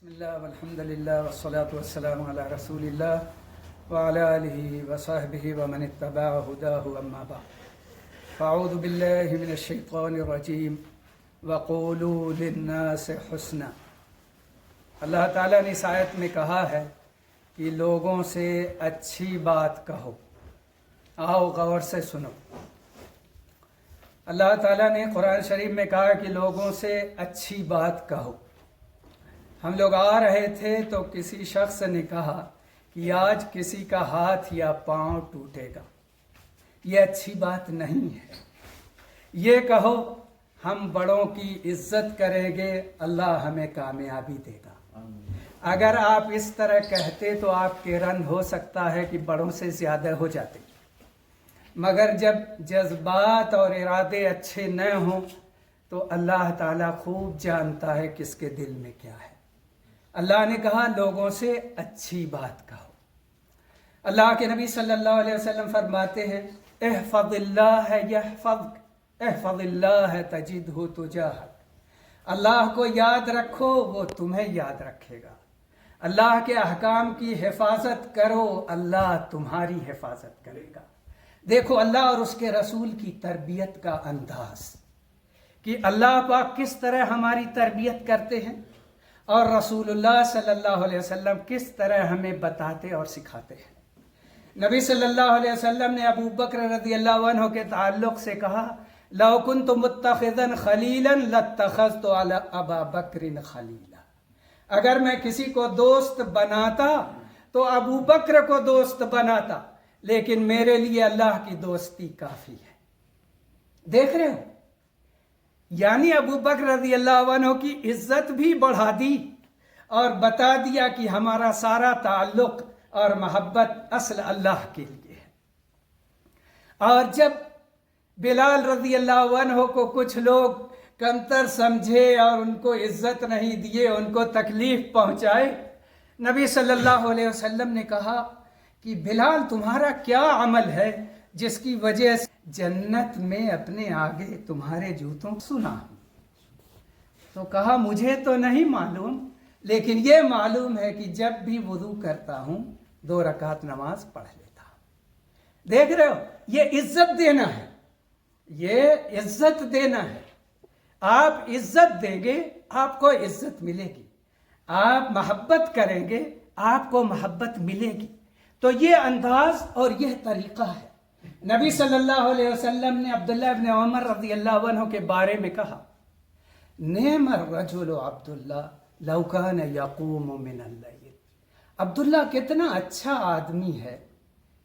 بسم اللہ والحمد للہ والصلاة والسلام علی رسول اللہ وعلی آلہ وصحبہ ومن اتبع ہداہ اما بعد فاعوذ باللہ من الشیطان الرجیم وقولوا للناس حسنا۔ اللہ تعالیٰ نے اس آیت میں کہا ہے کہ لوگوں سے اچھی بات کہو۔ آؤ غور سے سنو۔ اللہ تعالیٰ نے قرآن شریف میں کہا کہ لوگوں سے اچھی بات کہو۔ ہم لوگ آ رہے تھے تو کسی شخص نے کہا کہ آج کسی کا ہاتھ یا پاؤں ٹوٹے گا، یہ اچھی بات نہیں ہے۔ یہ کہو ہم بڑوں کی عزت کریں گے، اللہ ہمیں کامیابی دے گا۔ اگر آپ اس طرح کہتے تو آپ کے رن ہو سکتا ہے کہ بڑوں سے زیادہ ہو جاتے، مگر جب جذبات اور ارادے اچھے نہ ہوں تو اللہ تعالیٰ خوب جانتا ہے کس کے دل میں کیا ہے۔ اللہ نے کہا لوگوں سے اچھی بات کہو۔ اللہ کے نبی صلی اللہ علیہ وسلم فرماتے ہیں احفظ اللہ یحفظک، احفظ اللہ تجدہ تجاہک۔ اللہ کو یاد رکھو وہ تمہیں یاد رکھے گا۔ اللہ کے احکام کی حفاظت کرو، اللہ تمہاری حفاظت کرے گا۔ دیکھو اللہ اور اس کے رسول کی تربیت کا انداز کہ اللہ پاک کس طرح ہماری تربیت کرتے ہیں اور رسول اللہ صلی اللہ علیہ وسلم کس طرح ہمیں بتاتے اور سکھاتے ہیں۔ نبی صلی اللہ علیہ وسلم نے ابو بکر رضی اللہ عنہ کے تعلق سے کہا لو کنت متخذا خلیلا لاتخذت علی ابا بکر خلیلا۔ اگر میں کسی کو دوست بناتا تو ابو بکر کو دوست بناتا، لیکن میرے لیے اللہ کی دوستی کافی ہے۔ دیکھ رہے ہو، یعنی ابو بکر رضی اللہ عنہ کی عزت بھی بڑھا دی اور بتا دیا کہ ہمارا سارا تعلق اور محبت اصل اللہ کے لیے ہے۔ اور جب بلال رضی اللہ عنہ کو کچھ لوگ کمتر سمجھے اور ان کو عزت نہیں دیے، ان کو تکلیف پہنچائے، نبی صلی اللہ علیہ وسلم نے کہا کہ بلال تمہارا کیا عمل ہے جس کی وجہ سے جنت میں اپنے آگے تمہارے جوتوں سنا؟ تو کہا مجھے تو نہیں معلوم، لیکن یہ معلوم ہے کہ جب بھی وضو کرتا ہوں 2 رکعت نماز پڑھ لیتا ہوں۔ دیکھ رہے ہو، یہ عزت دینا ہے، یہ عزت دینا ہے۔ آپ عزت دیں گے آپ کو عزت ملے گی، آپ محبت کریں گے آپ کو محبت ملے گی۔ تو یہ انداز اور یہ طریقہ ہے۔ نبی صلی اللہ علیہ وسلم نے عبداللہ ابن عمر رضی اللہ عنہ کے بارے میں کہا نعم الرجل عبداللہ لو کان یقوم من اللیل۔ عبداللہ کتنا اچھا آدمی ہے،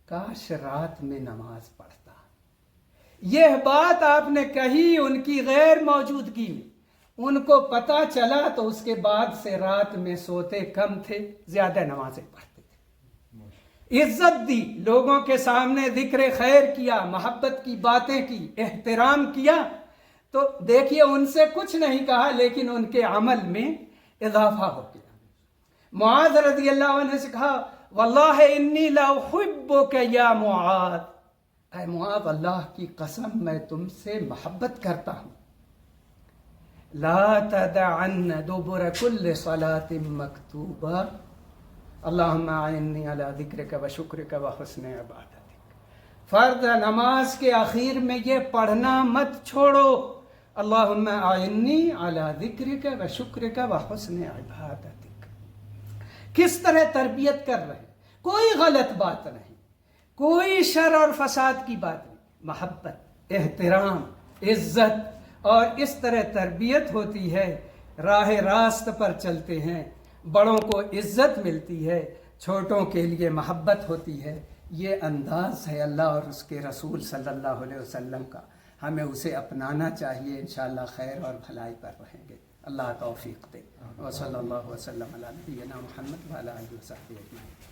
کاش رات میں نماز پڑھتا۔ یہ بات آپ نے کہی ان کی غیر موجودگی میں، ان کو پتہ چلا تو اس کے بعد سے رات میں سوتے کم تھے، زیادہ نمازیں پڑھتے۔ عزت دی، لوگوں کے سامنے ذکر خیر کیا، محبت کی باتیں کی، احترام کیا، تو دیکھیے ان سے کچھ نہیں کہا لیکن ان کے عمل میں اضافہ ہو گیا۔ معاذ رضی اللہ عنہ سے کہا واللہ انی لاحبک یا معاذ، اے معاذ اللہ کی قسم میں تم سے محبت کرتا ہوں۔ لا تدعن دبر کل صلاۃ مکتوبہ اللہم اعنی علی ذکرک و شکرک و حسن عبادتک۔ فرض نماز کے آخر میں یہ پڑھنا مت چھوڑو، اللہم اعنی علی ذکرک و شکرک و حسن عبادتک۔ کس طرح تربیت کر رہے ہیں، کوئی غلط بات نہیں، کوئی شر اور فساد کی بات نہیں، محبت، احترام، عزت، اور اس طرح تربیت ہوتی ہے۔ راہ راست پر چلتے ہیں، بڑوں کو عزت ملتی ہے، چھوٹوں کے لیے محبت ہوتی ہے۔ یہ انداز ہے اللہ اور اس کے رسول صلی اللہ علیہ وسلم کا، ہمیں اسے اپنانا چاہیے، انشاءاللہ خیر اور بھلائی پر رہیں گے۔ اللہ توفیق دے۔ وصلی اللہ وسلم علی نبینا محمد وعلی آلہ وصحبہ اجمعین۔